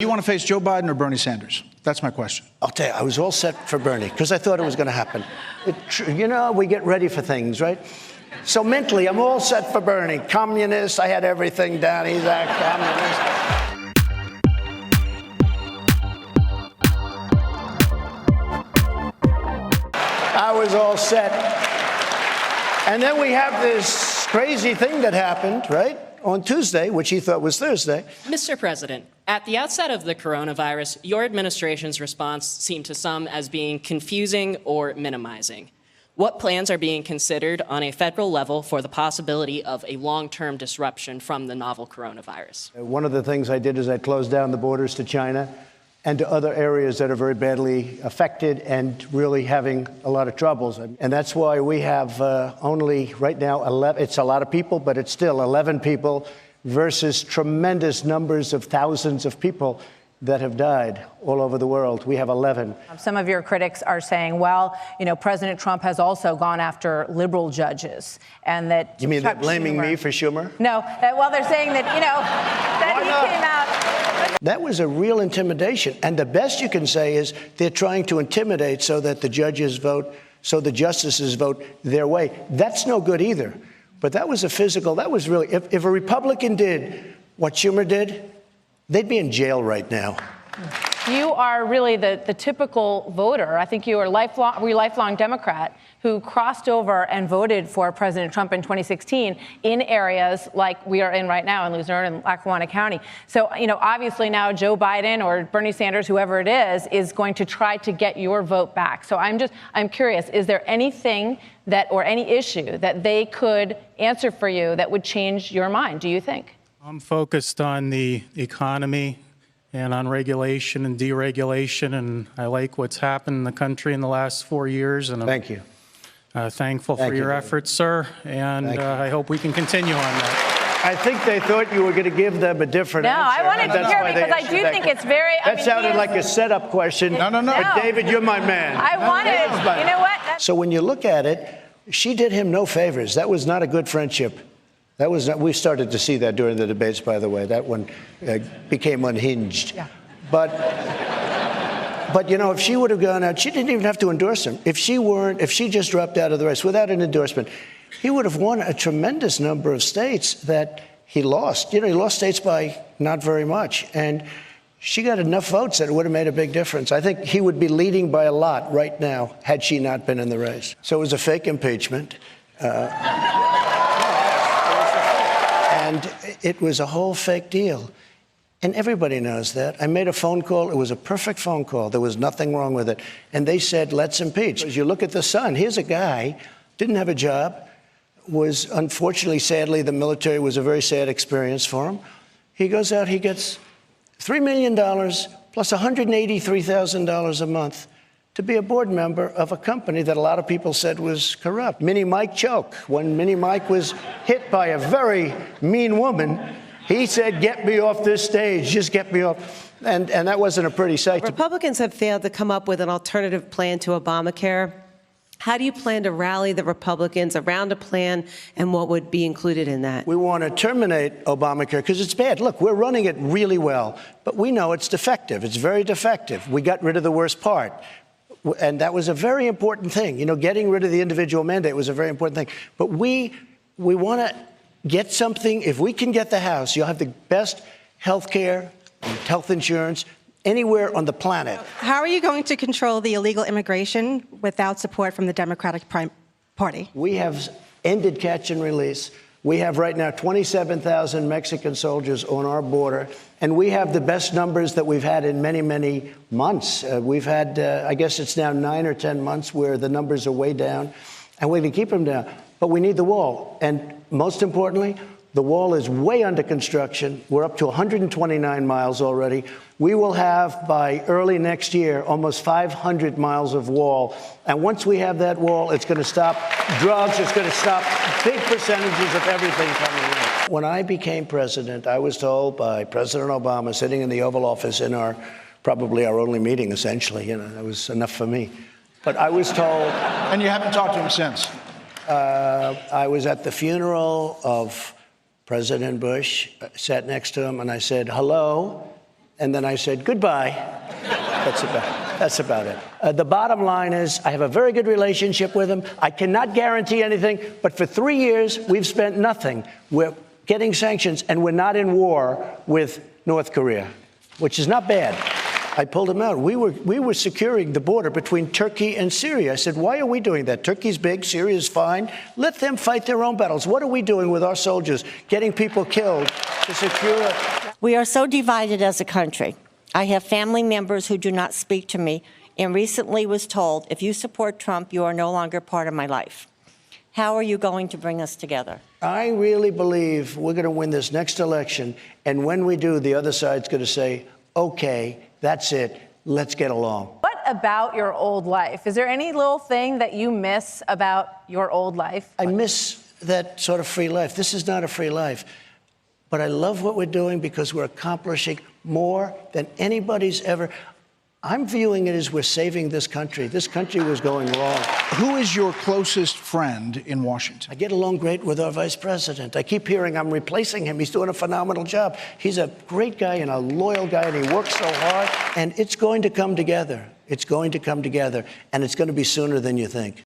You want to face Joe Biden or Bernie Sanders? That's my question. I'll tell you, I was all set for Bernie because I thought it was going to happen. We get ready for things, right? So mentally, I'm all set for Bernie. Communist, I had everything down. He's a communist. I was all set. And then we have this crazy thing that happened, right? On Tuesday, which he thought was Thursday. Mr. President, at the outset of the coronavirus, your administration's response seemed to some as being confusing or minimizing. What plans are being considered on a federal level for the possibility of a long-term disruption from the novel coronavirus? One of the things I did is I closed down the borders to China and to other areas that are very badly affected and really having a lot of troubles. And that's why we have only right now 11, it's a lot of people, but it's still 11 people versus tremendous numbers of thousands of people that have died all over the world. We have 11. Some of your critics are saying, well, President Trump has also gone after liberal judges, and that You mean Chuck they're blaming Schumer, me for Schumer? No, they're saying that, that he came out. That was a real intimidation. And the best you can say is they're trying to intimidate so that the judges vote, so the justices vote their way. That's no good either. But that was that was really, if a Republican did what Schumer did, they'd be in jail right now. You are really the typical voter. I think you are a lifelong Democrat who crossed over and voted for President Trump in 2016 in areas like we are in right now in Luzerne and Lackawanna County. So, obviously now Joe Biden or Bernie Sanders, whoever it is going to try to get your vote back. So I'm curious, is there anything or any issue that they could answer for you that would change your mind, do you think? I'm focused on the economy and on regulation and deregulation, and I like what's happened in the country in the last 4 years. And Thank you. Thankful for your efforts, sir, and I hope we can continue on that. I think they thought you were going to give them a different answer. No, I wanted to hear because I do think it's very... That sounded like a setup question. No. But David, you're my man. I wanted... You know what? So when you look at it, she did him no favors. That was not a good friendship. That was not, we started to see that during the debates, by the way. That one became unhinged. Yeah. But if she would have gone out, she didn't even have to endorse him. If she just dropped out of the race without an endorsement, he would have won a tremendous number of states that he lost. He lost states by not very much. And she got enough votes that it would have made a big difference. I think he would be leading by a lot right now had she not been in the race. So it was a fake impeachment. And it was a whole fake deal. And everybody knows that. I made a phone call. It was a perfect phone call. There was nothing wrong with it. And they said, let's impeach. As you look at the son, here's a guy, didn't have a job, was unfortunately, sadly, the military was a very sad experience for him. He goes out, he gets $3 million plus $183,000 a month to be a board member of a company that a lot of people said was corrupt. Mini Mike choke. When Mini Mike was hit by a very mean woman, he said, get me off this stage, just get me off. And that wasn't a pretty sight. Republicans have failed to come up with an alternative plan to Obamacare. How do you plan to rally the Republicans around a plan, and what would be included in that? We want to terminate Obamacare because it's bad. Look, we're running it really well, but we know it's defective. It's very defective. We got rid of the worst part. And that was a very important thing. Getting rid of the individual mandate was a very important thing. But we want to get something. If we can get the House, you'll have the best health care, health insurance anywhere on the planet. How are you going to control the illegal immigration without support from the Democratic Party? We have ended catch and release. We have right now 27,000 Mexican soldiers on our border, and we have the best numbers that we've had in many, many months. We've had, I guess it's now 9 or 10 months where the numbers are way down, and we're going to keep them down. But we need the wall. And most importantly, the wall is way under construction. We're up to 129 miles already. We will have, by early next year, almost 500 miles of wall. And once we have that wall, it's going to stop drugs. It's going to stop big percentages of everything coming in. When I became president, I was told by President Obama, sitting in the Oval Office in probably our only meeting, essentially. That was enough for me. But I was told... And you haven't talked to him since? I was at the funeral of President Bush, sat next to him, and I said, hello, And then I said, goodbye. That's about it. The bottom line is I have a very good relationship with him. I cannot guarantee anything, but for 3 years, we've spent nothing. We're getting sanctions, and we're not in war with North Korea, which is not bad. I pulled him out. We were securing the border between Turkey and Syria. I said, why are we doing that? Turkey's big, Syria's fine. Let them fight their own battles. What are we doing with our soldiers? Getting people killed to secure. We are so divided as a country. I have family members who do not speak to me, and recently was told, if you support Trump, you are no longer part of my life. How are you going to bring us together? I really believe we're going to win this next election, and when we do, the other side's going to say, okay, that's it, let's get along. What about your old life? Is there any little thing that you miss about your old life? I miss that sort of free life. This is not a free life. But I love what we're doing because we're accomplishing more than anybody's ever. I'm viewing it as we're saving this country. This country was going wrong. Who is your closest friend in Washington? I get along great with our vice president. I keep hearing I'm replacing him. He's doing a phenomenal job. He's a great guy and a loyal guy, and he works so hard. And it's going to come together. It's going to come together, and it's going to be sooner than you think.